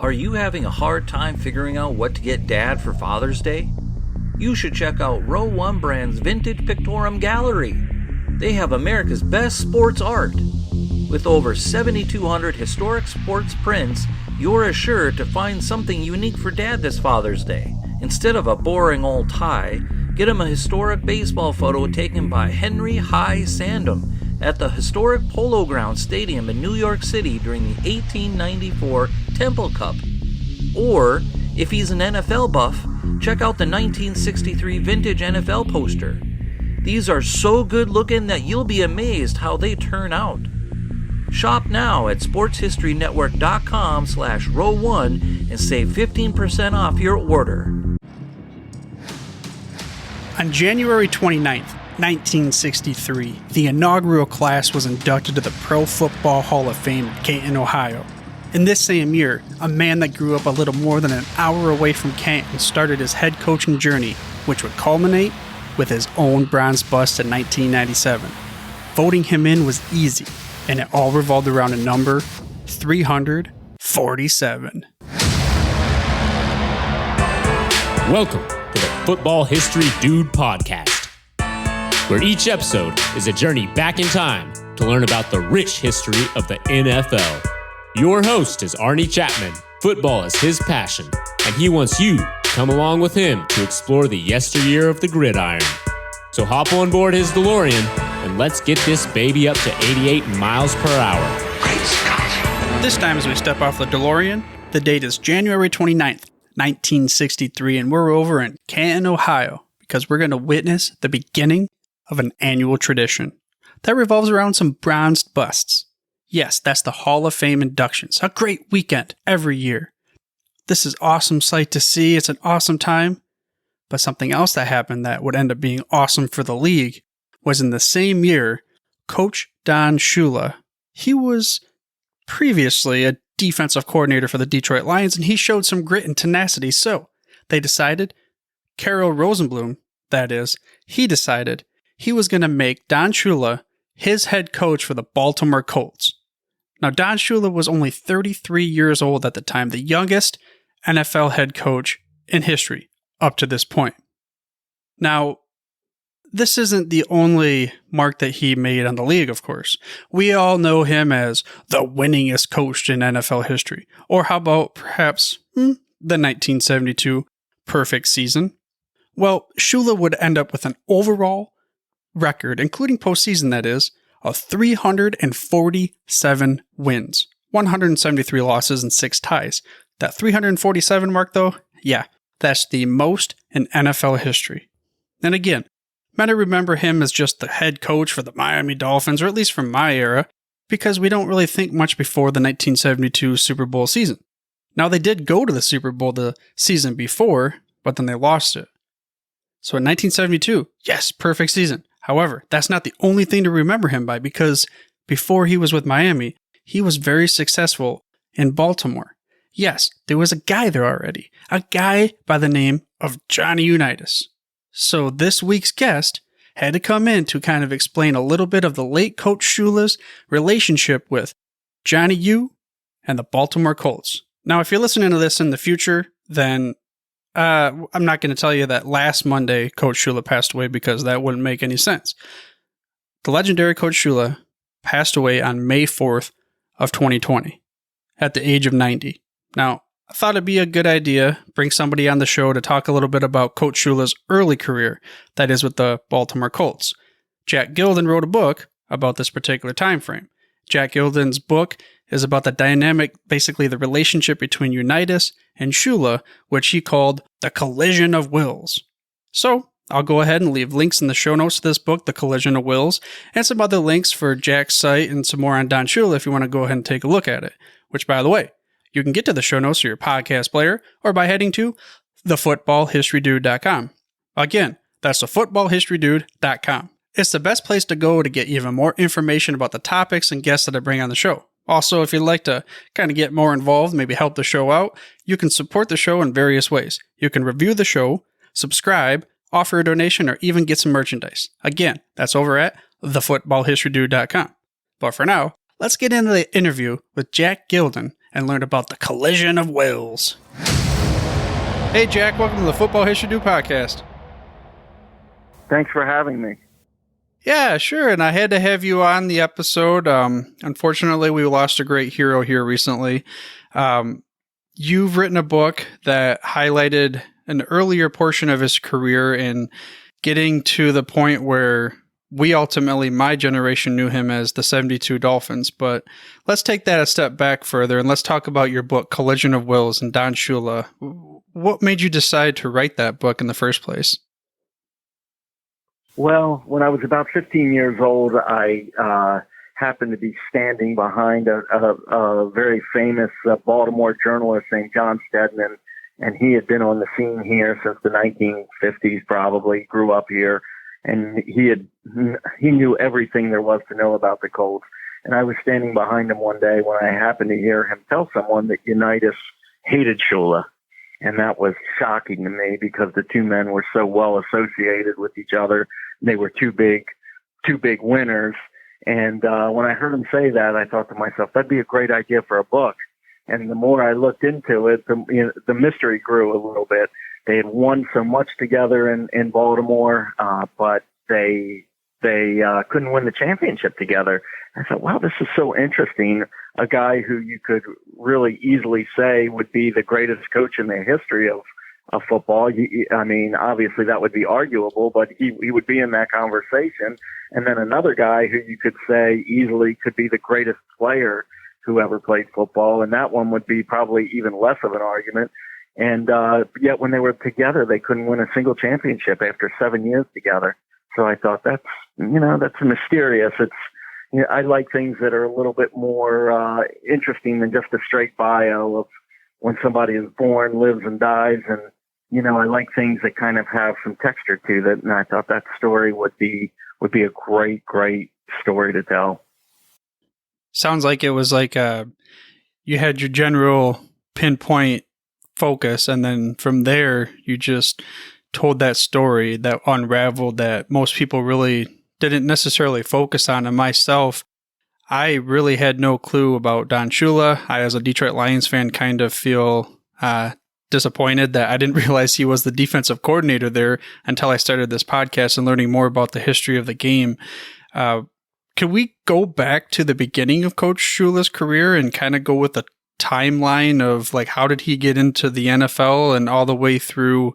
Are you having a hard time figuring out what to get Dad for Father's Day? You should check out Row 1 Brand's Vintage Pictorum Gallery. They have America's best sports art. With over 7,200 historic sports prints, you're assured to find something unique for Dad this Father's Day. Instead of a boring old tie, get him a historic baseball photo taken by Henry High Sandham at the historic Polo Grounds Stadium in New York City during the 1894 Temple Cup. Or, if he's an NFL buff, check out the 1963 vintage NFL poster. These are so good looking that you'll be amazed how they turn out. Shop now at sportshistorynetwork.com/row1 and save 15% off your order. On January 29th, 1963, the inaugural class was inducted to the Pro Football Hall of Fame in Canton, Ohio. In this same year, a man that grew up a little more than an hour away from Canton started his head coaching journey, which would culminate with his own bronze bust in 1997. Voting him in was easy, and it all revolved around a number, 347. Welcome to the Football History Dude podcast, where each episode is a journey back in time to learn about the rich history of the NFL. Your host is Arnie Chapman. Football is his passion, and he wants you to come along with him to explore the yesteryear of the gridiron. So hop on board his DeLorean, and let's get this baby up to 88 miles per hour. Great Scott. This time as we step off the DeLorean, the date is January 29th, 1963, and we're over in Canton, Ohio, because we're going to witness the beginning of an annual tradition that revolves around some bronzed busts. Yes, that's the Hall of Fame inductions. A great weekend every year. This is an awesome sight to see. It's an awesome time. But something else that happened that would end up being awesome for the league was in the same year, Coach Don Shula. He was previously a defensive coordinator for the Detroit Lions, and he showed some grit and tenacity. So they decided, Carroll Rosenblum, that is, he decided he was going to make Don Shula his head coach for the Baltimore Colts. Now, Don Shula was only 33 years old at the time, the youngest NFL head coach in history up to this point. Now, this isn't the only mark that he made on the league, of course. We all know him as the winningest coach in NFL history. Or how about perhaps the 1972 perfect season? Well, Shula would end up with an overall record, including postseason that is, of 347 wins, 173 losses, and 6 ties. That 347 mark, though, yeah, that's the most in NFL history. And again, many remember him as just the head coach for the Miami Dolphins, or at least from my era, because we don't really think much before the 1972 Super Bowl season. Now, they did go to the Super Bowl the season before, but then they lost it. So in 1972, yes, perfect season. However, that's not the only thing to remember him by, because before he was with Miami, he was very successful in Baltimore. Yes, there was a guy there already, a guy by the name of Johnny Unitas. So this week's guest had to come in to kind of explain a little bit of the late Coach Shula's relationship with Johnny U and the Baltimore Colts. Now, if you're listening to this in the future, then I'm not going to tell you that last Monday Coach Shula passed away, because that wouldn't make any sense. The legendary Coach Shula passed away on May 4th of 2020 at the age of 90. Now, I thought it'd be a good idea, bring somebody on the show to talk a little bit about Coach Shula's early career, that is with the Baltimore Colts. Jack Gilden wrote a book about this particular time frame. Jack Gilden's book is about the dynamic, basically the relationship between Unitas and Shula, which he called the collision of wills. So, I'll go ahead and leave links in the show notes to this book, The Collision of Wills, and some other links for Jack's site and some more on Don Shula if you want to go ahead and take a look at it. Which, by the way, you can get to the show notes through your podcast player or by heading to thefootballhistorydude.com. Again, that's thefootballhistorydude.com. It's the best place to go to get even more information about the topics and guests that I bring on the show. Also, if you'd like to kind of get more involved, maybe help the show out, you can support the show in various ways. You can review the show, subscribe, offer a donation, or even get some merchandise. Again, that's over at thefootballhistorydude.com. But for now, let's get into the interview with Jack Gilden and learn about the collision of wills. Hey, Jack, welcome to the Football History Dude podcast. Thanks for having me. Yeah, sure. And I had to have you on the episode. Unfortunately, we lost a great hero here recently. You've written a book that highlighted an earlier portion of his career and getting to the point where we ultimately, my generation, knew him as the 72 Dolphins. But let's take that a step back further and let's talk about your book, Collision of Wills, and Don Shula. What made you decide to write that book in the first place? Well, when I was about 15 years old, I happened to be standing behind a very famous Baltimore journalist named John Stedman, and he had been on the scene here since the 1950s, probably, grew up here, and he knew everything there was to know about the Colts. And I was standing behind him one day when I happened to hear him tell someone that Unitas hated Shula. And that was shocking to me because the two men were so well associated with each other. They were two big winners. And when I heard him say that, I thought to myself, that'd be a great idea for a book. And the more I looked into it, the mystery grew a little bit. They had won so much together in Baltimore, but they couldn't win the championship together. I thought, wow, this is so interesting. A guy who you could really easily say would be the greatest coach in the history of football. I mean, obviously that would be arguable, but he would be in that conversation. And then another guy who you could say easily could be the greatest player who ever played football, and that one would be probably even less of an argument. And yet when they were together, they couldn't win a single championship after 7 years together. So I thought that's mysterious. I like things that are a little bit more interesting than just a straight bio of when somebody is born, lives, and dies. And, I like things that kind of have some texture to that. And I thought that story would be a great, great story to tell. Sounds like it was like you had your general pinpoint focus, and then from there you just told that story that unraveled that most people really didn't necessarily focus on. And myself, I really had no clue about Don Shula. I, as a Detroit Lions fan, kind of feel disappointed that I didn't realize he was the defensive coordinator there until I started this podcast and learning more about the history of the game. Could we go back to the beginning of Coach Shula's career and kind of go with a timeline of like how did he get into the NFL and all the way through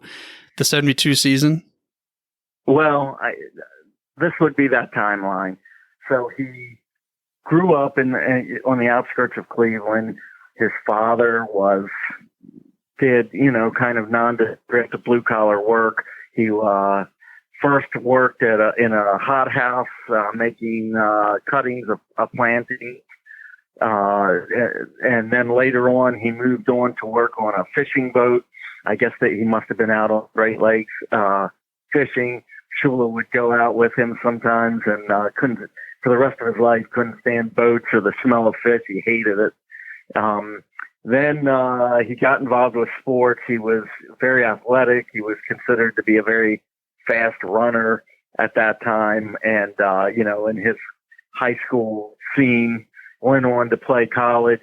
the 72 season? Well, this would be that timeline. So he grew up on the outskirts of Cleveland. His father did kind of nondescript blue collar work. He first worked in a hothouse making cuttings of plantings. And then later on, he moved on to work on a fishing boat. I guess that he must have been out on Great Lakes fishing. Shula would go out with him sometimes and for the rest of his life, couldn't stand boats or the smell of fish. He hated it. Then he got involved with sports. He was very athletic. He was considered to be a very fast runner at that time. And, in his high school scene, went on to play college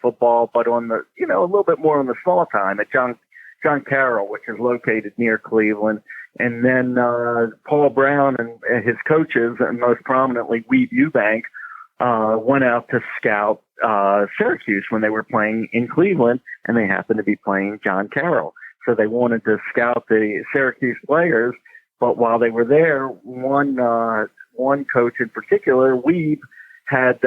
football, but on the, a little bit more on the small time at John Carroll, which is located near Cleveland. And then Paul Brown and his coaches, and most prominently Weeb Eubank, went out to scout Syracuse when they were playing in Cleveland, and they happened to be playing John Carroll. So they wanted to scout the Syracuse players, but while they were there, one coach in particular, Weeb, had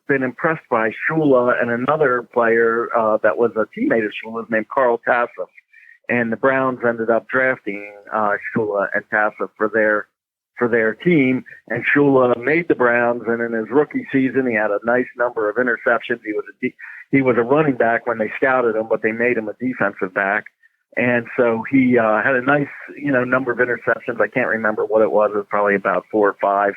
been impressed by Shula and another player that was a teammate of Shula's named Carl Tassif. And the Browns ended up drafting Shula and Tassif for their team. And Shula made the Browns, and in his rookie season, he had a nice number of interceptions. He was a running back when they scouted him, but they made him a defensive back. And so he had a nice, number of interceptions. I can't remember what it was. It was probably about 4 or 5.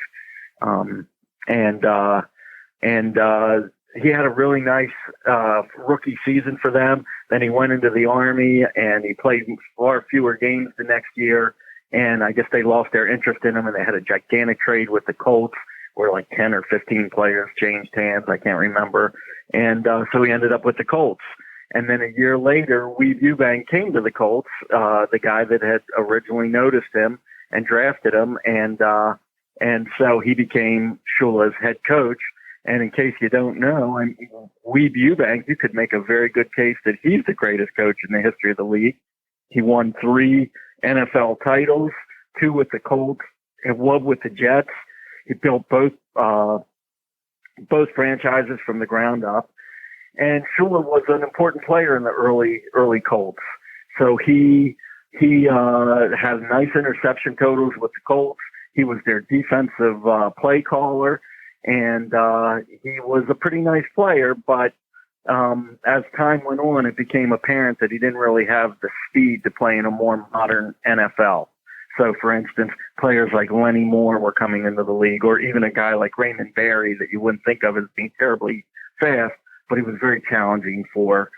He had a really nice rookie season for them. Then he went into the Army, and he played far fewer games the next year. And I guess they lost their interest in him, and they had a gigantic trade with the Colts where like 10 or 15 players changed hands. I can't remember. And so he ended up with the Colts. And then a year later, Weeb Ewbank came to the Colts, the guy that had originally noticed him and drafted him. And so he became Shula's head coach. And in case you don't know, Weeb Ewbank, you could make a very good case that he's the greatest coach in the history of the league. He won 3 NFL titles, 2 with the Colts, and 1 with the Jets. He built both franchises from the ground up. And Shula was an important player in the early Colts. So he has nice interception totals with the Colts. He was their defensive play caller, and he was a pretty nice player. But as time went on, it became apparent that he didn't really have the speed to play in a more modern NFL. So, for instance, players like Lenny Moore were coming into the league, or even a guy like Raymond Berry that you wouldn't think of as being terribly fast, but he was very challenging for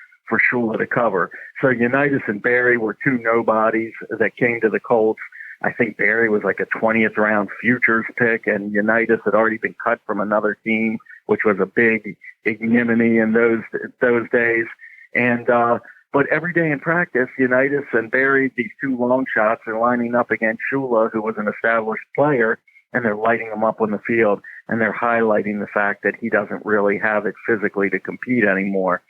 Shula to cover. So Unitas and Berry were 2 nobodies that came to the Colts. I think Berry was like a 20th round futures pick, and Unitas had already been cut from another team, which was a big ignominy in those days. And but every day in practice, Unitas and Berry, these 2 long shots, are lining up against Shula, who was an established player, and they're lighting him up on the field, and they're highlighting the fact that he doesn't really have it physically to compete anymore.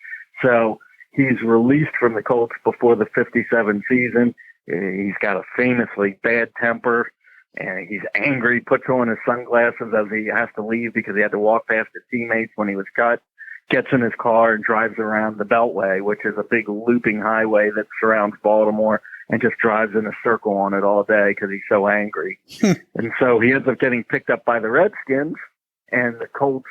So he's released from the Colts before the 57 season. He's got a famously bad temper, and he's angry, puts on his sunglasses as he has to leave because he had to walk past his teammates when he was cut, gets in his car and drives around the Beltway, which is a big looping highway that surrounds Baltimore, and just drives in a circle on it all day because he's so angry. And so he ends up getting picked up by the Redskins, and the Colts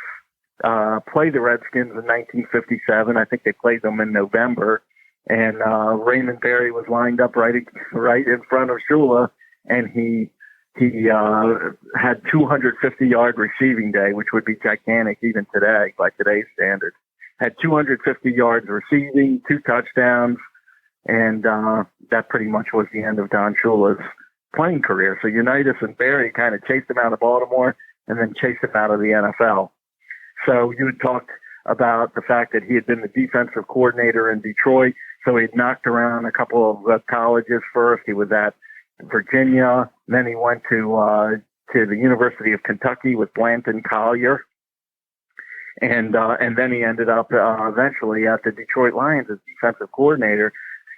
played the Redskins in 1957. I think they played them in November, and Raymond Berry was lined up right in front of Shula, and he had 250-yard receiving day, which would be gigantic even today by today's standards. Had 250 yards receiving, 2 touchdowns, and that pretty much was the end of Don Shula's playing career. So Unitas and Berry kind of chased him out of Baltimore and then chased him out of the NFL. So you had talked about the fact that he had been the defensive coordinator in Detroit. So he'd knocked around a couple of colleges first. He was at Virginia. Then he went to the University of Kentucky with Blanton Collier. And then he ended up eventually at the Detroit Lions as defensive coordinator.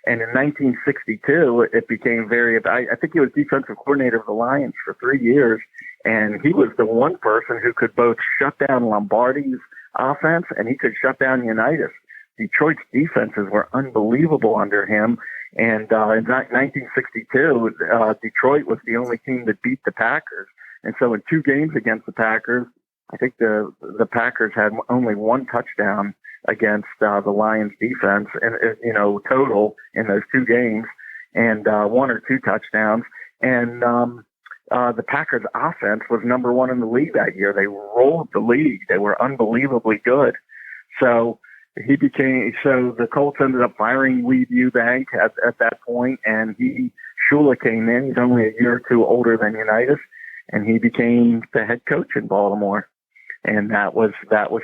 And in 1962, it became I think he was defensive coordinator of the Lions for 3 years. And he was the one person who could both shut down Lombardi's offense and he could shut down Unitas. Detroit's defenses were unbelievable under him. And in 1962, Detroit was the only team that beat the Packers. And so in 2 games against the Packers, I think the Packers had only 1 touchdown against the Lions defense, and total in those 2 games, and 1 or 2 touchdowns. And the Packers offense was number 1 in the league that year. They rolled the league. They were unbelievably good. So the Colts ended up firing Weeb Ewbank at that point, and Shula came in. He's only a year or 2 older than Unitas, and he became the head coach in Baltimore. And that was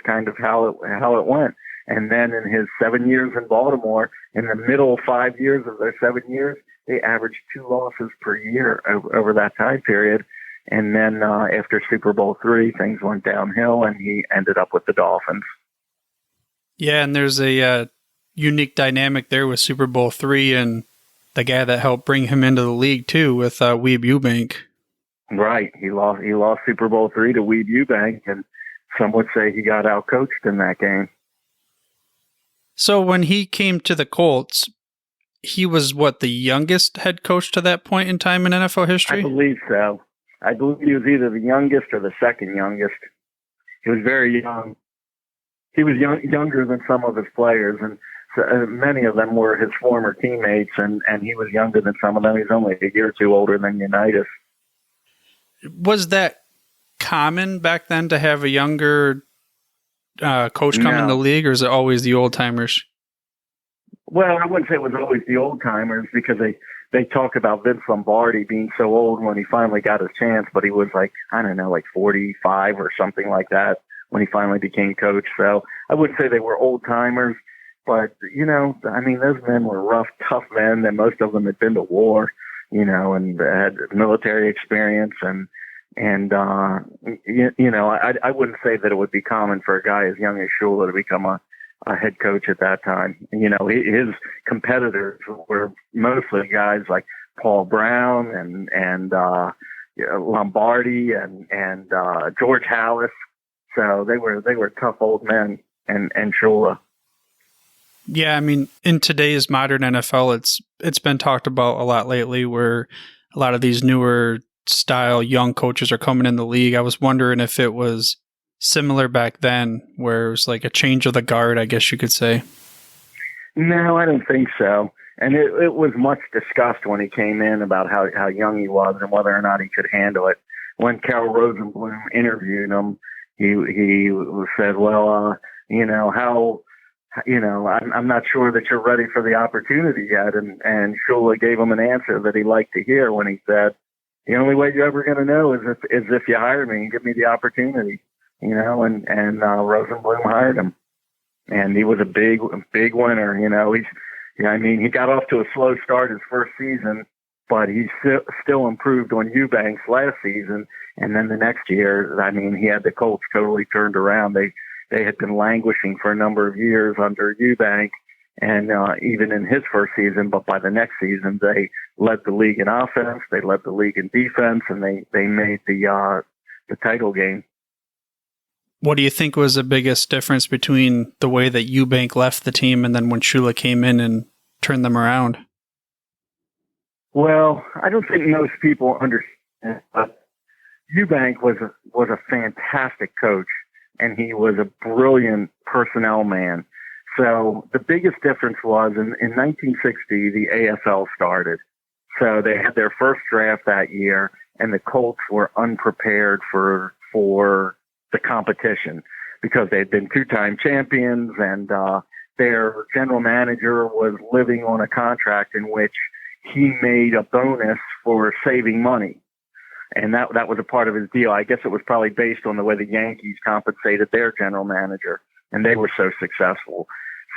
kind of how it went. And then in his 7 years in Baltimore, in the middle 5 years of their 7 years, they averaged 2 losses per year over that time period. And then after Super Bowl III, things went downhill, and he ended up with the Dolphins. Yeah, and there's a unique dynamic there with Super Bowl III and the guy that helped bring him into the league too, with Weeb Ewbank. Right, he lost Super Bowl III to Weeb Ewbank, and some would say he got outcoached in that game. So when he came to the Colts, he was the youngest head coach to that point in time in NFL history? I believe so. I believe he was either the youngest or the second youngest. He was very young. He was younger than some of his players, and so, many of them were his former teammates, and he was younger than some of them. He's only a year or 2 older than Unitas. Was that common back then to have a younger coach come in the league, or is it always the old-timers? Well, I wouldn't say it was always the old-timers, because they talk about Vince Lombardi being so old when he finally got his chance, but he was like 45 or something like that when he finally became coach. So I wouldn't say they were old timers, but I mean, those men were rough, tough men, and most of them had been to war, and had military experience, and I wouldn't say that it would be common for a guy as young as Shula to become a head coach at that time. His competitors were mostly guys like Paul Brown and Lombardi and George Hallis. So they were tough old men, and Shula. Yeah, I mean, in today's modern NFL, it's been talked about a lot lately, where a lot of these newer style young coaches are coming in the league. I was wondering if it was similar back then, where it was like a change of the guard, I guess you could say. No, I don't think so. And it was much discussed when he came in about how young he was and whether or not he could handle it. When Cal Rosenblum interviewed him, he said, "Well, I'm not sure that you're ready for the opportunity yet." And Shula gave him an answer that he liked to hear when he said, "The only way you're ever going to know is if you hire me and give me the opportunity." And Rosenblum hired him, and he was a big winner. He got off to a slow start his first season, but he still improved on Eubanks last season. And then the next year, he had the Colts totally turned around. They had been languishing for a number of years under Eubank, and even in his first season. But by the next season, they led the league in offense, they led the league in defense, and they made the title game. What do you think was the biggest difference between the way that Eubank left the team and then when Shula came in and turned them around? Well, I don't think most people understand, but Eubank was a fantastic coach, and he was a brilliant personnel man. So the biggest difference was in 1960, the AFL started. So they had their first draft that year, and the Colts were unprepared for the competition because they had been two-time champions, and their general manager was living on a contract in which he made a bonus for saving money. And that was a part of his deal. I guess it was probably based on the way the Yankees compensated their general manager, and they were so successful.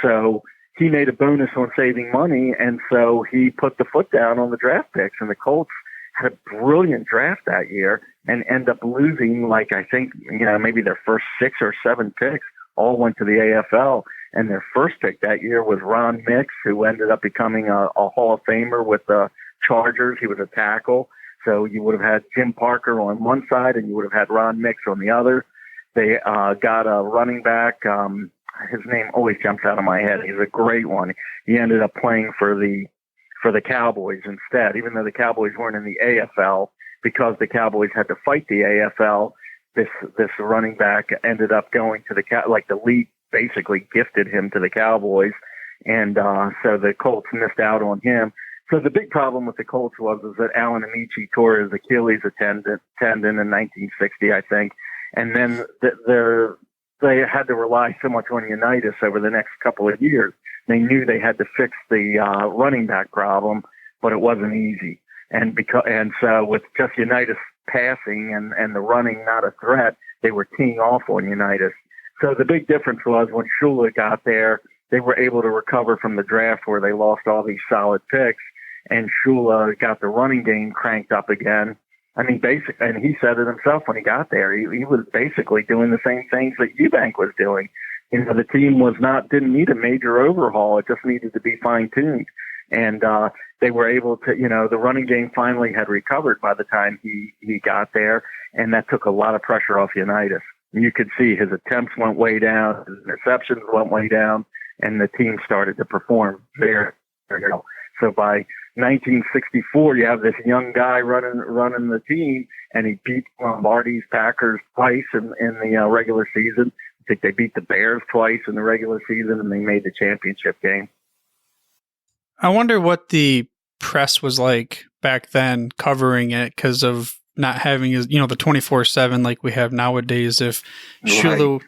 So he made a bonus on saving money, and so he put the foot down on the draft picks, and the Colts had a brilliant draft that year and end up losing, like, I think, maybe their first 6 or 7 picks all went to the AFL. And their first pick that year was Ron Mix, who ended up becoming a Hall of Famer with the Chargers. He was a tackle. So you would have had Jim Parker on one side and you would have had Ron Mix on the other. They got a running back. His name always jumps out of my head. He's a great one. He ended up playing for the Cowboys instead, even though the Cowboys weren't in the AFL, because the Cowboys had to fight the AFL. This running back ended up going to the league basically gifted him to the Cowboys, and so the Colts missed out on him. So the big problem with the Colts was that Alan Amici tore his Achilles tendon in 1960, I think, and then they had to rely so much on Unitas over the next couple of years. They knew they had to fix the running back problem, but it wasn't easy. And so with just Unitas passing and the running not a threat, they were teeing off on Unitas. So the big difference was when Shula got there, they were able to recover from the draft where they lost all these solid picks, and Shula got the running game cranked up again. And he said it himself when he got there. He was basically doing the same things that Eubank was doing. The team didn't need a major overhaul. It just needed to be fine-tuned. And they were able to, the running game finally had recovered by the time he got there, and that took a lot of pressure off Unitas. And you could see his attempts went way down, his interceptions went way down, and the team started to perform very, very well. So by 1964, you have this young guy running the team, and he beat Lombardi's Packers twice in the regular season. I think they beat the Bears twice in the regular season, and they made the championship game. I wonder what the press was like back then covering it because of not having the 24/7 like we have nowadays. If Shula,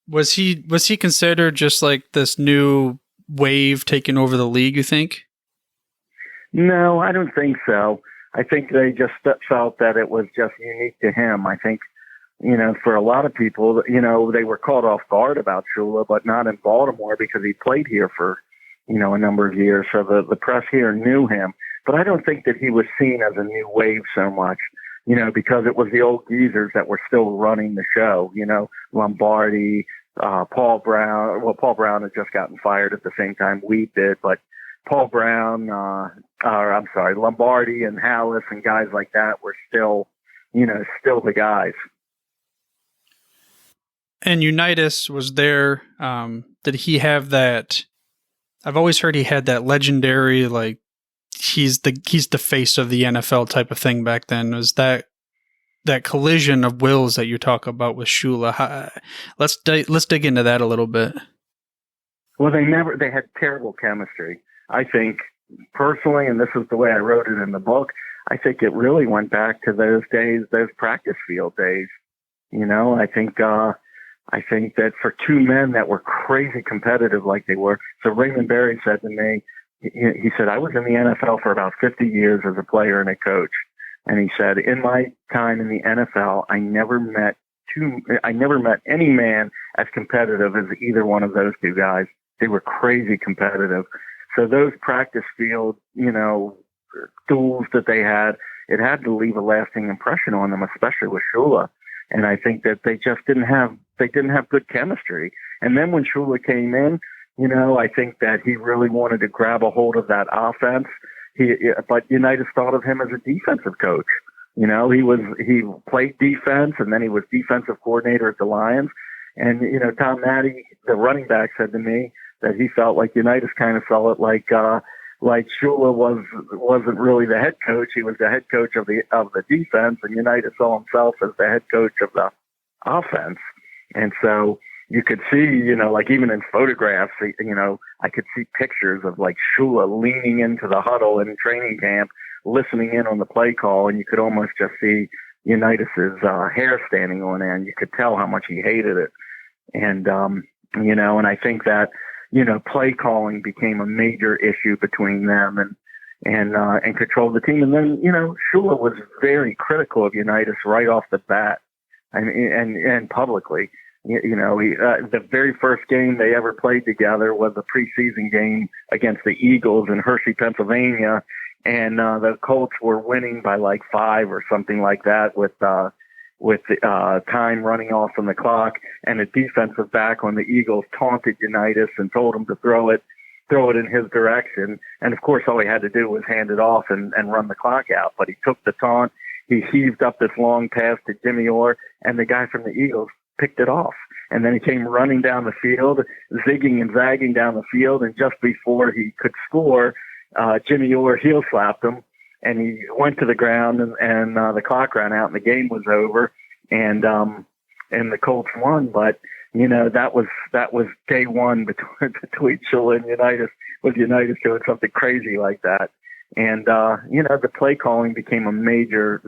was he considered just like this new wave taking over the league, you think? No, I don't think so. I think they just felt that it was just unique to him. I think for a lot of people, they were caught off guard about Shula, but not in Baltimore because he played here for, a number of years. So the press here knew him. But I don't think that he was seen as a new wave so much, because it was the old geezers that were still running the show, Lombardi, Paul Brown. Well, Paul Brown had just gotten fired at the same time we did, but Paul Brown, Lombardi and Hallis and guys like that were still the guys. And Unitas was there. Did he have that? I've always heard he had that legendary, like, he's the face of the NFL type of thing back then. Was that collision of wills that you talk about with Shula? Let's dig into that a little bit. Well, they had terrible chemistry. I think personally, and this is the way I wrote it in the book, I think it really went back to those days, those practice field days. I think that for two men that were crazy competitive like they were. So Raymond Berry said to me, he said, I was in the NFL for about 50 years as a player and a coach. And he said, in my time in the NFL, I never met any man as competitive as either one of those two guys. They were crazy competitive. So those practice field, duels that they had, it had to leave a lasting impression on them, especially with Shula. And I think that they just didn't have good chemistry. And then when Shula came in, I think that he really wanted to grab a hold of that offense. But Unitas thought of him as a defensive coach. He played defense, and then he was defensive coordinator at the Lions. And, Tom Matty, the running back, said to me that he felt like Unitas kind of saw it like Shula wasn't really the head coach. He was the head coach of the defense, and Unitas saw himself as the head coach of the offense. And so you could see, like even in photographs, I could see pictures of like Shula leaning into the huddle in training camp, listening in on the play call, and you could almost just see Unitas's hair standing on end. You could tell how much he hated it. And, and I think that, play calling became a major issue between them and control the team. And then, Shula was very critical of Unitas right off the bat and publicly. The very first game they ever played together was a preseason game against the Eagles in Hershey, Pennsylvania. And the Colts were winning by like 5 or something like that with time running off from the clock, and a defensive back on the Eagles taunted Unitas and told him to throw it in his direction. And of course, all he had to do was hand it off and run the clock out. But he took the taunt, he heaved up this long pass to Jimmy Orr, and the guy from the Eagles picked it off. And then he came running down the field, zigging and zagging down the field, and just before he could score, Jimmy Orr heel slapped him. And he went to the ground, and the clock ran out, and the game was over, and the Colts won. But that was day one between Shula and Unitas, with Unitas doing something crazy like that. And the play calling became a major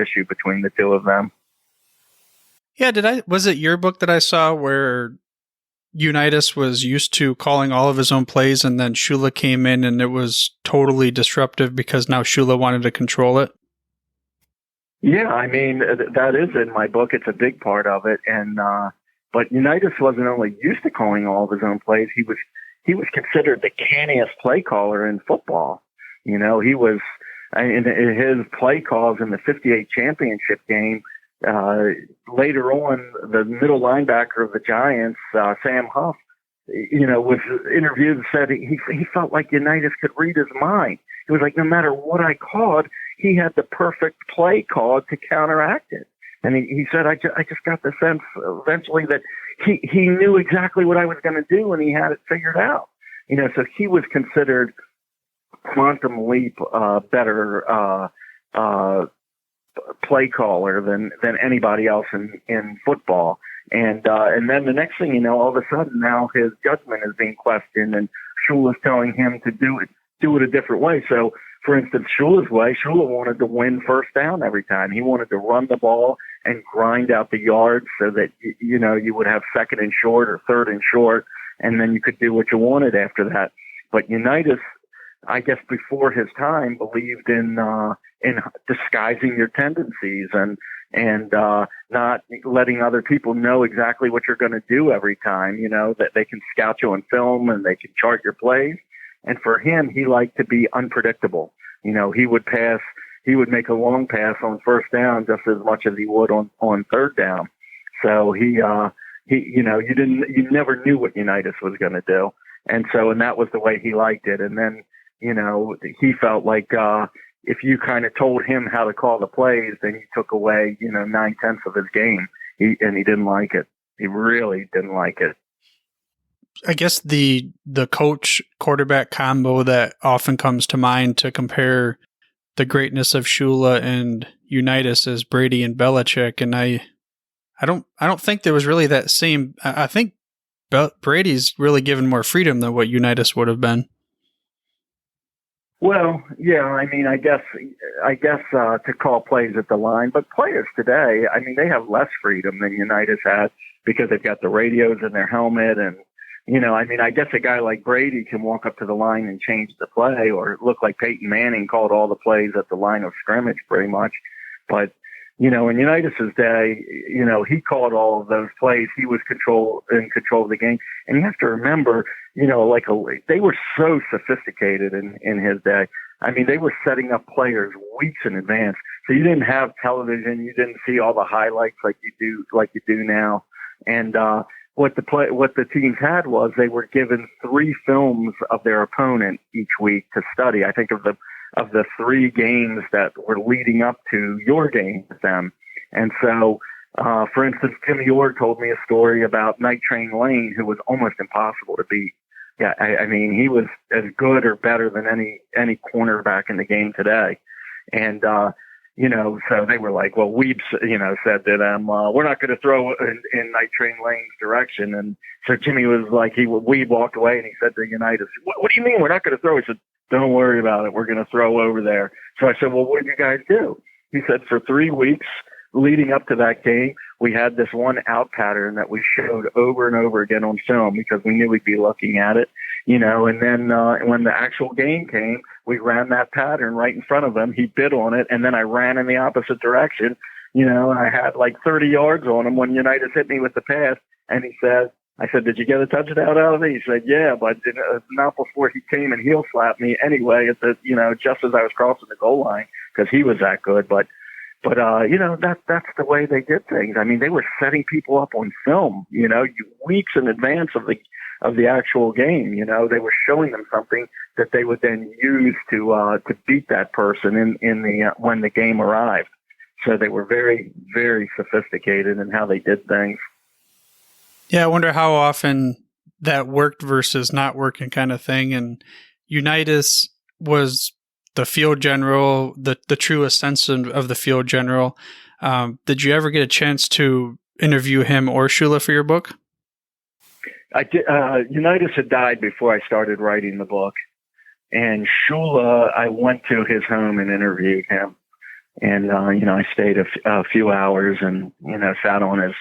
issue between the two of them. Yeah, was it your book that I saw where Unitas was used to calling all of his own plays, and then Shula came in and it was totally disruptive because now Shula wanted to control it? Yeah, I mean, that is in my book. It's a big part of it. And but Unitas wasn't only used to calling all of his own plays, he was considered the canniest play caller in football. He was in his play calls in the 58 championship game. Later on, the middle linebacker of the Giants, Sam Huff, was interviewed and said he felt like Unitas could read his mind. It was like no matter what I called, he had the perfect play call to counteract it. And he said, I just got the sense eventually that he knew exactly what I was going to do, and he had it figured out. So he was considered quantum leap better play caller than anybody else in football. And then the next thing you know, all of a sudden now his judgment is being questioned, and Shula's telling him to do it a different way. So for instance, Shula's way, Shula wanted to win first down every time. He wanted to run the ball and grind out the yards so that, you would have second and short or third and short, and then you could do what you wanted after that. But Unitas, I guess before his time, believed in disguising your tendencies and, and not letting other people know exactly what you're going to do every time, that they can scout you on film and they can chart your plays. And for him, he liked to be unpredictable. He would make a long pass on first down just as much as he would on third down. So you never knew what Unitas was going to do. And that was the way he liked it. And then, he felt like, if you kind of told him how to call the plays, then you took away, 9/10 of his game. He didn't like it. He really didn't like it. I guess the coach quarterback combo that often comes to mind to compare the greatness of Shula and Unitas is Brady and Belichick. And I don't think there was really that same. I think Brady's really given more freedom than what Unitas would have been. Well, yeah, I mean, I guess to call plays at the line, but players today, I mean, they have less freedom than Unitas had because they've got the radios in their helmet, and I guess a guy like Brady can walk up to the line and change the play, or look like Peyton Manning called all the plays at the line of scrimmage, pretty much. But in Unitas's day, he called all of those plays. He was in control of the game, and you have to remember, they were so sophisticated in his day. I mean, they were setting up players weeks in advance. So you didn't have television. You didn't see all the highlights like you do now. And what the teams had was they were given 3 films of their opponent each week to study. I think of the 3 games that were leading up to your game with them. And so, for instance, Jimmy Orr told me a story about Night Train Lane, who was almost impossible to beat. Yeah, I mean, he was as good or better than any cornerback in the game today. And, so they were like, well, Weeb, said to them, we're not going to throw in Night Train Lane's direction. And so Jimmy was like, Weeb walked away and he said to Unitas, what do you mean we're not going to throw? He said, don't worry about it. We're going to throw over there. So I said, well, what did you guys do? He said, for 3 weeks leading up to that game, we had this one out pattern that we showed over and over again on film because we knew we'd be looking at it, and then when the actual game came, we ran that pattern right in front of him. He bid on it, and then I ran in the opposite direction, and I had like 30 yards on him when Unitas hit me with the pass, and I said, did you get a touchdown out of it? He said, yeah, but not before he came and heel slapped me anyway just as I was crossing the goal line because he was that good. But that's the way they did things. I mean, they were setting people up on film, weeks in advance of the actual game. They were showing them something that they would then use to beat that person when the game arrived. So they were very, very sophisticated in how they did things. Yeah, I wonder how often that worked versus not working kind of thing. And Unitas was the field general, the truest sense of the field general. Did you ever get a chance to interview him or Shula for your book? I did. Unitas had died before I started writing the book. And Shula, I went to his home and interviewed him. And, I stayed a few hours and, sat on his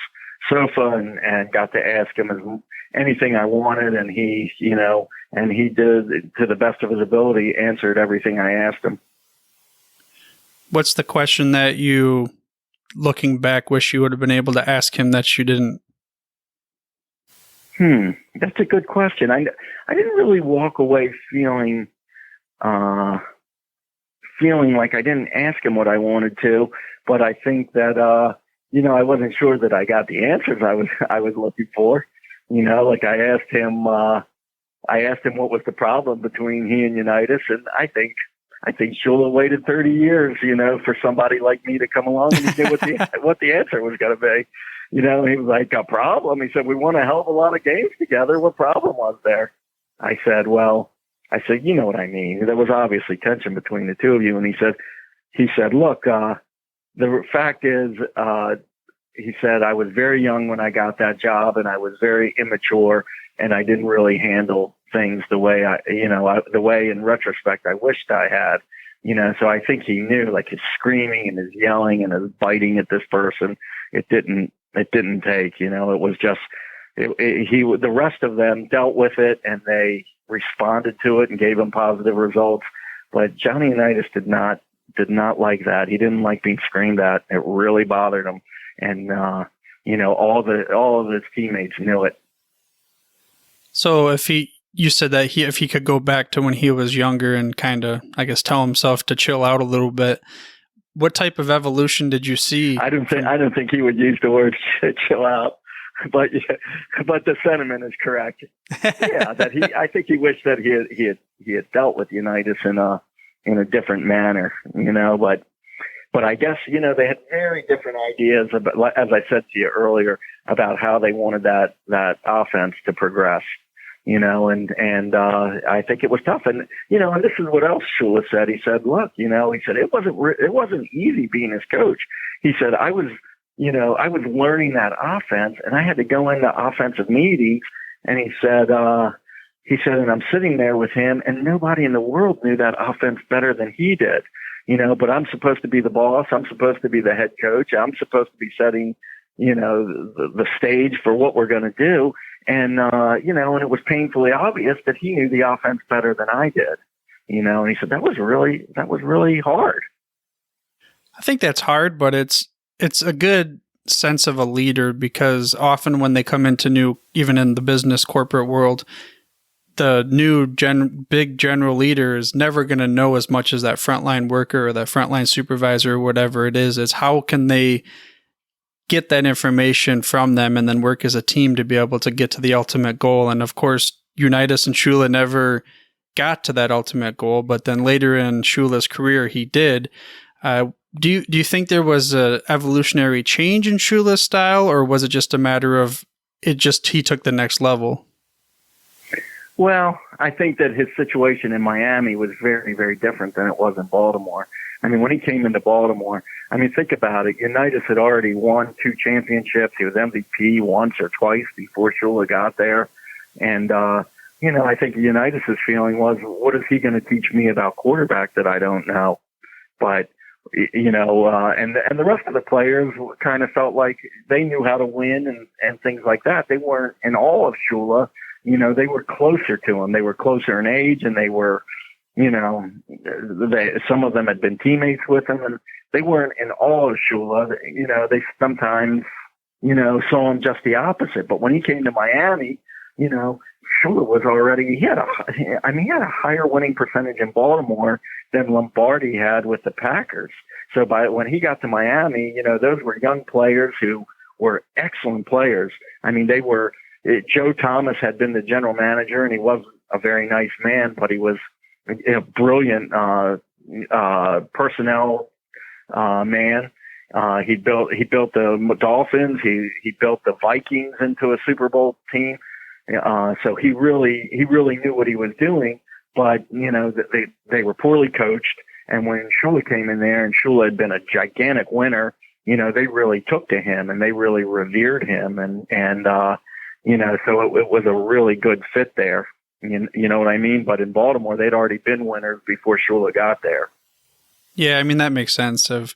sofa and got to ask him anything I wanted. And he did, to the best of his ability, answered everything I asked him. What's the question that you, looking back, wish you would have been able to ask him that you didn't? That's a good question. I didn't really walk away feeling like I didn't ask him what I wanted to, but I think that, I wasn't sure that I got the answers I was looking for. Like I asked him what was the problem between he and Unitas, and I think Shula waited 30 years, for somebody like me to come along and he knew what the answer was going to be. He was like, a problem? He said, we won a hell of a lot of games together. What problem was there? I said, you know what I mean. There was obviously tension between the two of you. And he said, look, the fact is, he said, I was very young when I got that job and I was very immature and I didn't really handle things the way the way in retrospect I wished I had, so I think he knew, like his screaming and his yelling and his biting at this person, it didn't take, it was just, the rest of them dealt with it and they responded to it and gave him positive results. But Johnny Unitas did not did not like that. He didn't like being screamed at. It really bothered him. And, all of his teammates knew it. So you said that if he could go back to when he was younger and kind of, I guess, tell himself to chill out a little bit, what type of evolution did you see? I don't think he would use the word chill out, but the sentiment is correct. Yeah, I think he wished that he had dealt with Unitas in a different manner, but I guess, they had very different ideas about, as I said to you earlier, about how they wanted that offense to progress. And I think it was tough. And, and this is what else Shula said. He said, look, he said, it wasn't easy being his coach. He said, I was learning that offense and I had to go into offensive meetings. And he said, and I'm sitting there with him and nobody in the world knew that offense better than he did, but I'm supposed to be the boss. I'm supposed to be the head coach. I'm supposed to be setting, the stage for what we're going to do. And, and it was painfully obvious that he knew the offense better than I did, and he said, that was really hard. I think that's hard, but it's a good sense of a leader, because often when they come into even in the business corporate world, the new big general leader is never going to know as much as that frontline worker or that frontline supervisor or whatever it is. It's how can they get that information from them and then work as a team to be able to get to the ultimate goal. And of course, Unitas and Shula never got to that ultimate goal, but then later in Shula's career, he did. Do you think there was a evolutionary change in Shula's style, or was it just a matter of he took the next level? Well, I think that his situation in Miami was very, very different than it was in Baltimore. I mean, when he came into Baltimore, think about it. Unitas had already won 2 championships. He was MVP once or twice before Shula got there. And, I think Unitas' feeling was, what is he going to teach me about quarterback that I don't know? But, and the rest of the players kind of felt like they knew how to win and things like that. They weren't in awe of Shula. They were closer to him. They were closer in age, and they were, some of them had been teammates with him, and they weren't in awe of Shula. They sometimes, saw him just the opposite. But when he came to Miami, Shula was already, he had a higher winning percentage in Baltimore than Lombardi had with the Packers. So when he got to Miami, those were young players who were excellent players. Joe Thomas had been the general manager, and he wasn't a very nice man, but he was a brilliant personnel man. He built the Dolphins. He built the Vikings into a Super Bowl team. So he really knew what he was doing. But they were poorly coached. And when Shula came in there, and Shula had been a gigantic winner, they really took to him and they really revered him. So it was a really good fit there. You know what I mean? But in Baltimore, they'd already been winners before Shula got there. Yeah, that makes sense. Of,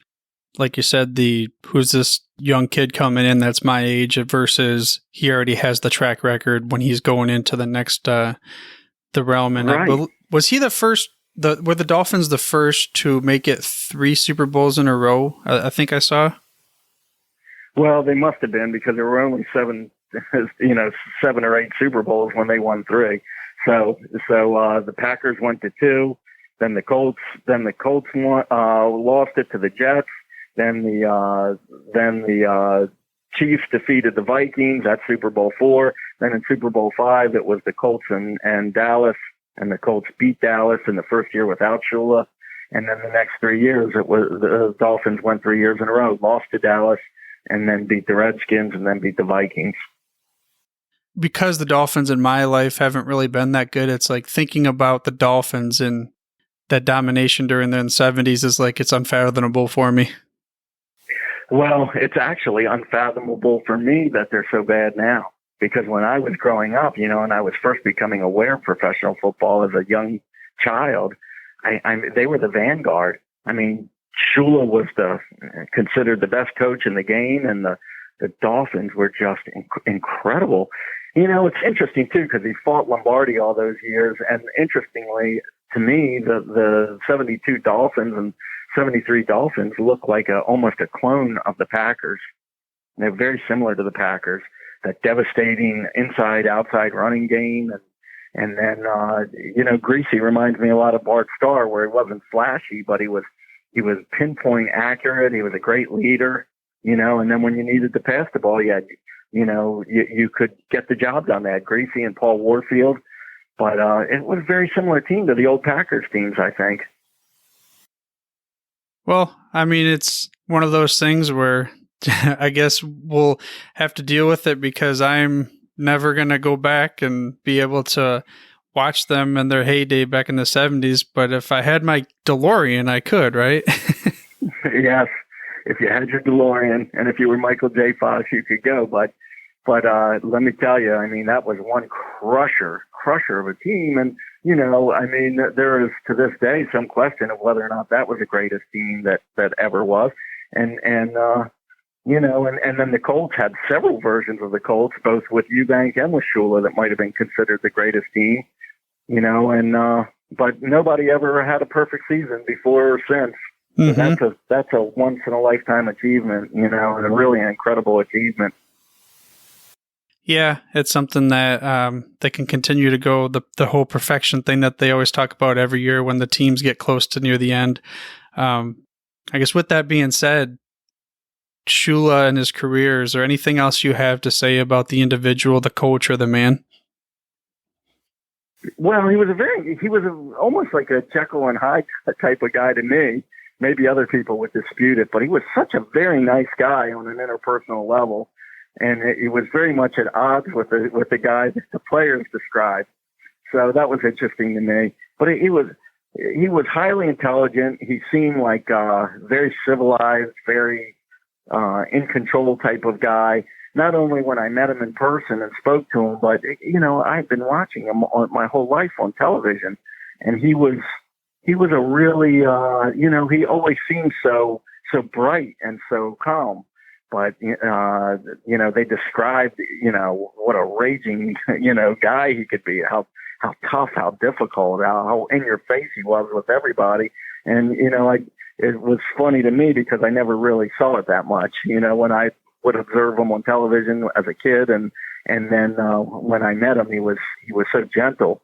like you said, who's this young kid coming in that's my age versus he already has the track record when he's going into the next the realm. And right. Was he the first? Were the Dolphins the first to make it 3 Super Bowls in a row? I think I saw. Well, they must have been, because there were only 7 or 8 Super Bowls when they won 3. So the Packers went to 2, then the Colts won, lost it to the Jets. Then the Chiefs defeated the Vikings. That's Super Bowl 4. Then in Super Bowl 5, it was the Colts and Dallas, and the Colts beat Dallas in the first year without Shula. And then the next 3 years, it was the Dolphins went 3 years in a row, lost to Dallas, and then beat the Redskins, and then beat the Vikings. Because the Dolphins in my life haven't really been that good, it's like thinking about the Dolphins and that domination during the 70s is like it's unfathomable for me. Well, it's actually unfathomable for me that they're so bad now. Because when I was growing up, and I was first becoming aware of professional football as a young child, they were the vanguard. Shula was considered the best coach in the game, and the Dolphins were just incredible. It's interesting too, because he fought Lombardi all those years, and interestingly to me, the 72 Dolphins and '73 Dolphins look like almost a clone of the Packers. They're very similar to the Packers. That devastating inside-outside running game, and then Greasy reminds me a lot of Bart Starr, where he wasn't flashy, but he was pinpoint accurate. He was a great leader, and then when you needed to pass the ball, you could get the job done. They had Greasy and Paul Warfield, but it was a very similar team to the old Packers teams, I think. Well, I mean, it's one of those things where I guess we'll have to deal with it, because I'm never going to go back and be able to watch them in their heyday back in the 70s. But if I had my DeLorean, I could, right? Yes. If you had your DeLorean and if you were Michael J. Fox, you could go. But let me tell you, I mean, that was one crusher of a team. And, there is to this day some question of whether or not that was the greatest team that ever was. And then the Colts had several versions of the Colts, both with Eubank and with Shula, that might have been considered the greatest team, but nobody ever had a perfect season before or since. Mm-hmm. So that's a once in a lifetime achievement, and a really incredible achievement. Yeah, it's something that they can continue to go, the whole perfection thing that they always talk about every year when the teams get close to near the end. I guess with that being said, Shula and his career, is there anything else you have to say about the individual, the coach, or the man? Well, he was almost like a Jekyll and Hyde type of guy to me. Maybe other people would dispute it, but he was such a very nice guy on an interpersonal level, and he was very much at odds with the guy that the players described. So that was interesting to me. But he was highly intelligent. He seemed like very civilized, very in control type of guy. Not only when I met him in person and spoke to him, but I've been watching him my whole life on television, and he was a really he always seemed so bright and so calm. But they described what a raging guy he could be, how tough, how difficult, how in your face he was with everybody, and it was funny to me because I never really saw it that much, when I would observe him on television as a kid. And then when I met him, he was so gentle.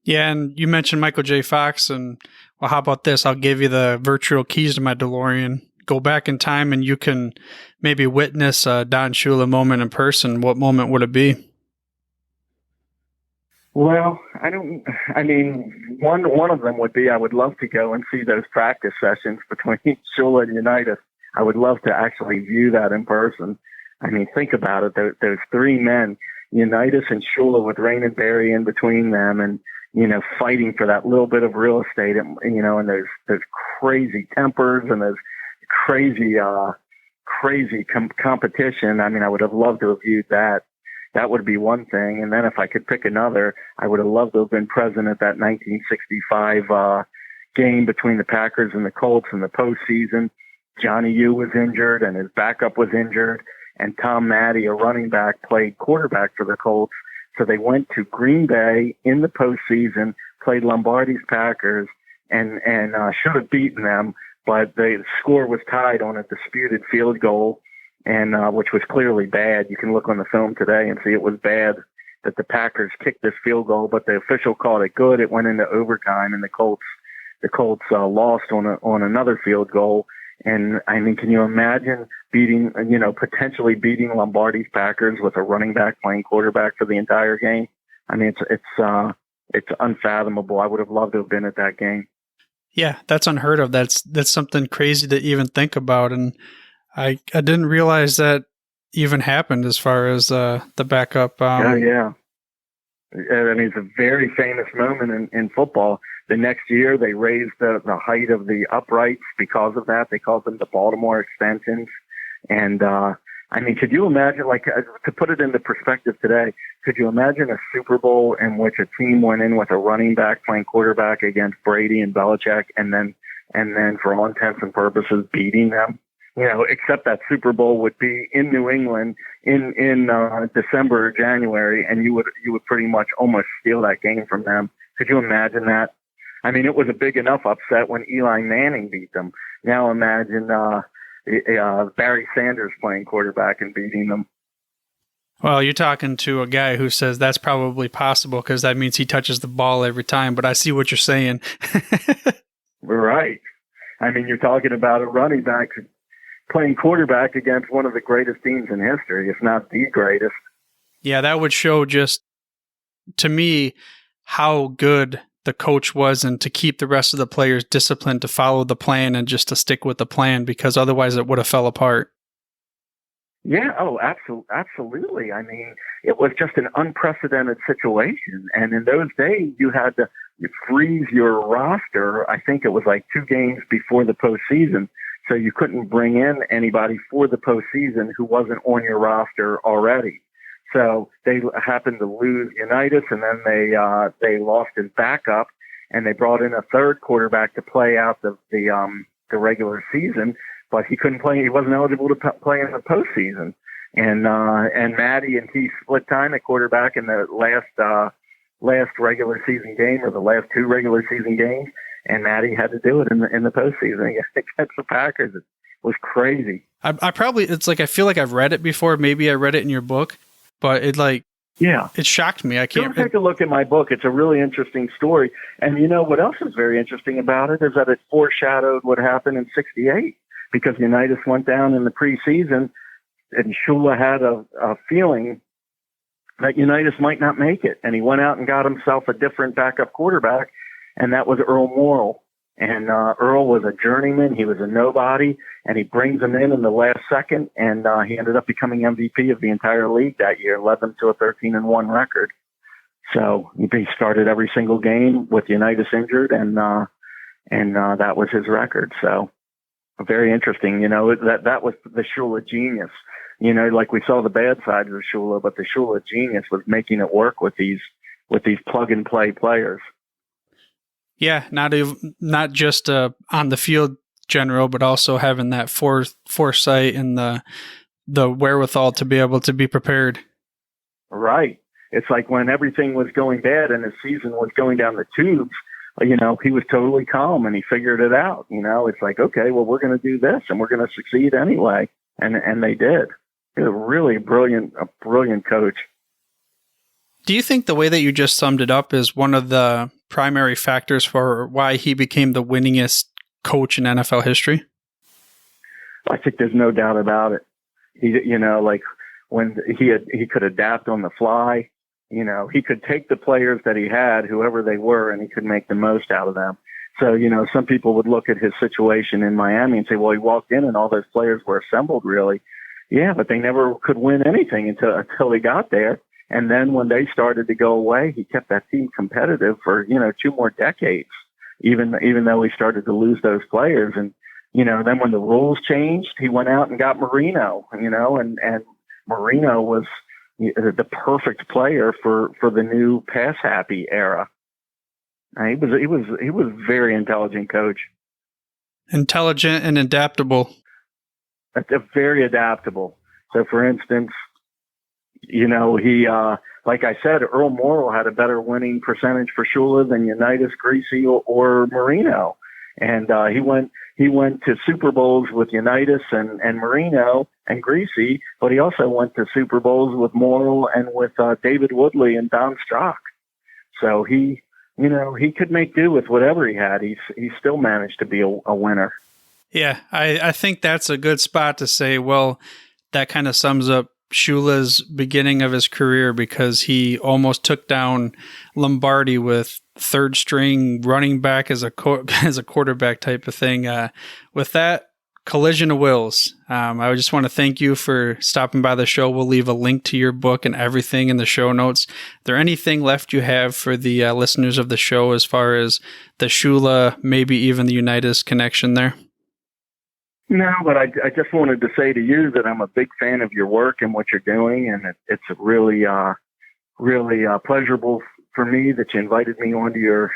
Yeah. And you mentioned Michael J. Fox, and well, how about this? I'll give you the virtual keys to my DeLorean. Go back in time and you can maybe witness a Don Shula moment in person. What moment would it be? Well, one of them would be, I would love to go and see those practice sessions between Shula and Unitas. I would love to actually view that in person. I mean, think about it. Those three men, Unitas and Shula, with Rain and Barry in between them, and, fighting for that little bit of real estate, and there's crazy tempers and there's crazy competition. I mean, I would have loved to have viewed that. That would be one thing. And then if I could pick another, I would have loved to have been present at that 1965 game between the Packers and the Colts in the postseason. Johnny U was injured and his backup was injured, and Tom Maddy, a running back, played quarterback for the Colts. So they went to Green Bay in the postseason, played Lombardi's Packers, and should have beaten them, but the score was tied on a disputed field goal, and which was clearly bad. You can look on the film today and see it was bad that the Packers kicked this field goal, but the official called it good. It went into overtime, and the Colts lost on another field goal. And I mean, can you imagine potentially beating Lombardi's Packers with a running back playing quarterback for the entire game? I mean, it's unfathomable. I would have loved to have been at that game. Yeah, that's unheard of. That's something crazy to even think about. And I didn't realize that even happened as far as the backup. Yeah. I mean, it's a very famous moment in football. The next year, they raised the height of the uprights because of that. They called them the Baltimore extensions. And, I mean, could you imagine, to put it into perspective today, could you imagine a Super Bowl in which a team went in with a running back playing quarterback against Brady and Belichick, and then for all intents and purposes beating them? Except that Super Bowl would be in New England in December or January, and you would pretty much almost steal that game from them. Could you imagine that? I mean, it was a big enough upset when Eli Manning beat them. Now imagine Barry Sanders playing quarterback and beating them. Well, you're talking to a guy who says that's probably possible because that means he touches the ball every time, but I see what you're saying. Right. I mean, you're talking about a running back playing quarterback against one of the greatest teams in history, if not the greatest. Yeah, that would show just, to me, how good the coach was and to keep the rest of the players disciplined to follow the plan and just to stick with the plan, because otherwise it would have fell apart. Yeah, absolutely. I mean, it was just an unprecedented situation. And in those days, you had to freeze your roster. I think it was like 2 games before the postseason. So you couldn't bring in anybody for the postseason who wasn't on your roster already. So they happened to lose Unitas, and then they lost his backup, and they brought in a third quarterback to play out the regular season. But he couldn't play. He wasn't eligible to play in the postseason. And Matty and he split time at quarterback in the last regular season game, or the last 2 regular season games. And Matty had to do it in the postseason against the Packers. It was crazy. It's like I feel like I've read it before. Maybe I read it in your book, but it shocked me. I can't. Take a look at my book. It's a really interesting story. And you know what else is very interesting about it is that it foreshadowed what happened in '68. Because Unitas went down in the preseason, and Shula had a feeling that Unitas might not make it. And he went out and got himself a different backup quarterback, and that was Earl Morrill. And Earl was a journeyman. He was a nobody, and he brings him in the last second, and he ended up becoming MVP of the entire league that year, led them to a 13-1 record. So he started every single game with Unitas injured, and that was his record. So very interesting. You know, that was the Shula genius. You know, like we saw the bad side of Shula, but the Shula genius was making it work with these plug and play players. Yeah, not just on the field general, but also having that foresight and the wherewithal to be able to be prepared. Right. It's like when everything was going bad and his season was going down the tubes, you know, he was totally calm and he figured it out. You know, it's like, okay, well, we're going to do this and we're going to succeed anyway. And they did. He was really a brilliant coach. Do you think the way that you just summed it up is one of the primary factors for why he became the winningest coach in NFL history? I think there's no doubt about it. He, you know, like when he could adapt on the fly. You know, he could take the players that he had, whoever they were, and he could make the most out of them. So, you know, some people would look at his situation in Miami and say, well, he walked in and all those players were assembled, really. Yeah, but they never could win anything until he got there. And then when they started to go away, he kept that team competitive for, you know, 2 more decades, even though he started to lose those players. And, you know, then when the rules changed, he went out and got Marino, you know, and Marino was the perfect player for the new pass happy era. He was a very intelligent coach. Intelligent and adaptable. Very adaptable. So for instance, you know, he like I said, Earl Morrill had a better winning percentage for Shula than Unitas, Greasy, or Marino. And he went to Super Bowls with Unitas and Marino and Greasy, but he also went to Super Bowls with Morrill and with David Woodley and Don Strock. So he could make do with whatever he had. He still managed to be a winner. Yeah, I think that's a good spot to say, well, that kind of sums up Shula's beginning of his career, because he almost took down Lombardi with third string running back as a quarterback type of thing. With that collision of wills, I just want to thank you for stopping by the show. We'll leave a link to your book and everything in the show notes. Is there anything left you have for the listeners of the show as far as the Shula, maybe even the Unitas connection there? No, but I just wanted to say to you that I'm a big fan of your work and what you're doing, and it's really pleasurable for me that you invited me onto your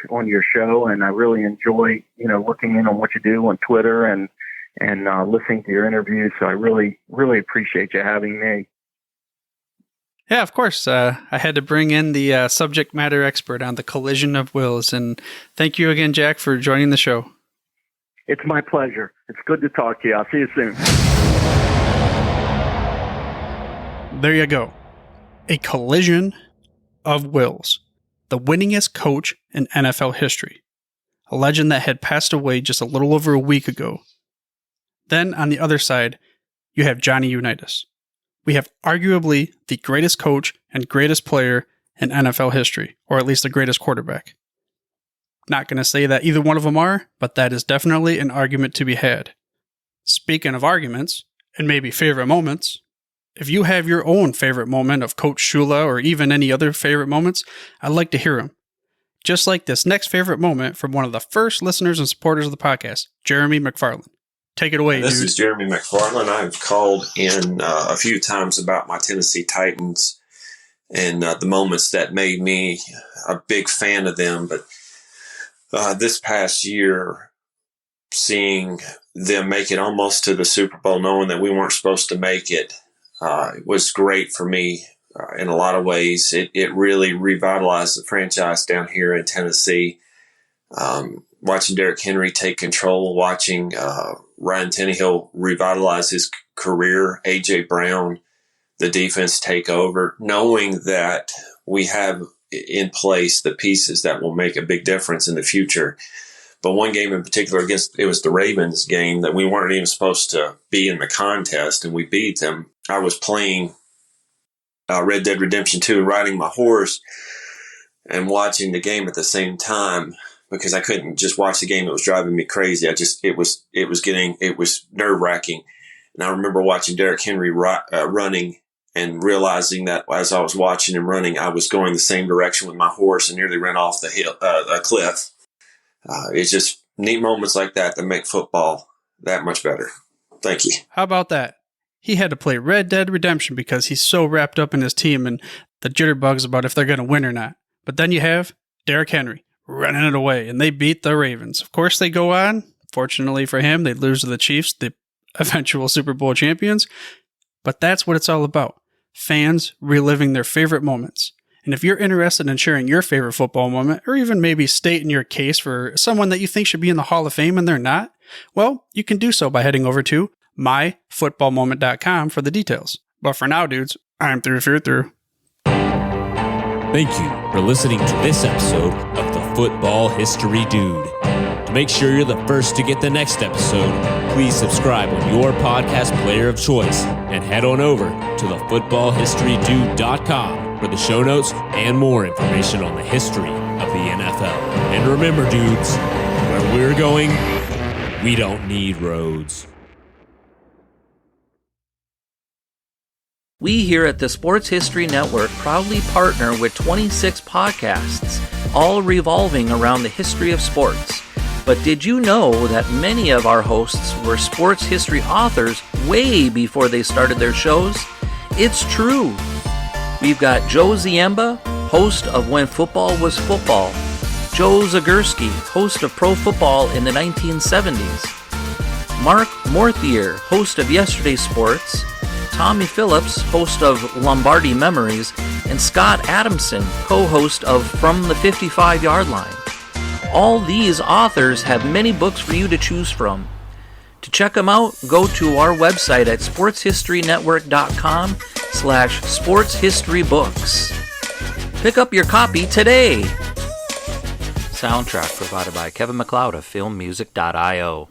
show, and I really enjoy, you know, looking in on what you do on Twitter and listening to your interviews. So I really, really appreciate you having me. Yeah, of course. I had to bring in the subject matter expert on the collision of wills. And thank you again, Jack, for joining the show. It's my pleasure. It's good to talk to you. I'll see you soon. There you go. A collision of wills. The winningest coach in NFL history. A legend that had passed away just a little over a week ago. Then, on the other side, you have Johnny Unitas. We have arguably the greatest coach and greatest player in NFL history, or at least the greatest quarterback. Not going to say that either one of them are, but that is definitely an argument to be had. Speaking of arguments, and maybe favorite moments, if you have your own favorite moment of Coach Shula or even any other favorite moments, I'd like to hear them. Just like this next favorite moment from one of the first listeners and supporters of the podcast, Jeremy McFarlin. Take it away, This dude. is Jeremy McFarlin. I've called in a few times about my Tennessee Titans and the moments that made me a big fan of them. But this past year, seeing them make it almost to the Super Bowl, knowing that we weren't supposed to make it, was great for me in a lot of ways. It really revitalized the franchise down here in Tennessee. Watching Derrick Henry take control, watching Ryan Tannehill revitalize his career, A.J. Brown, the defense take over, knowing that we have in place the pieces that will make a big difference in the future. But one game in particular it was the Ravens game that we weren't even supposed to be in the contest, and we beat them. I was playing Red Dead Redemption 2, riding my horse and watching the game at the same time, because I couldn't just watch the game. It was driving me crazy. It was nerve wracking. And I remember watching Derrick Henry running and realizing that as I was watching him running, I was going the same direction with my horse and nearly ran off a cliff. It's just neat moments like that make football that much better. Thank you. How about that? He had to play Red Dead Redemption because he's so wrapped up in his team and the jitterbugs about if they're going to win or not. But then you have Derrick Henry running it away, and they beat the Ravens. Of course, they go on. Fortunately for him, they lose to the Chiefs, the eventual Super Bowl champions. But that's what it's all about. Fans reliving their favorite moments. And if you're interested in sharing your favorite football moment, or even maybe stating your case for someone that you think should be in the Hall of Fame and they're not, well, you can do so by heading over to myfootballmoment.com for the details. But for now, dudes, I'm through. Thank you for listening to this episode of the Football History Dude. To make sure you're the first to get the next episode, please subscribe on your podcast player of choice and head on over to thefootballhistorydude.com for the show notes and more information on the history of the NFL. And remember, dudes, where we're going, we don't need roads. We here at the Sports History Network proudly partner with 26 podcasts, all revolving around the history of sports. But did you know that many of our hosts were sports history authors way before they started their shows? It's true. We've got Joe Ziemba, host of When Football Was Football, Joe Zagurski, host of Pro Football in the 1970s, Mark Morthier, host of Yesterday Sports, Tommy Phillips, host of Lombardi Memories, and Scott Adamson, co-host of From the 55-Yard Line. All these authors have many books for you to choose from. To check them out, go to our website at sportshistorynetwork.com/sportshistorybooks. Pick up your copy today. Soundtrack provided by Kevin MacLeod of filmmusic.io.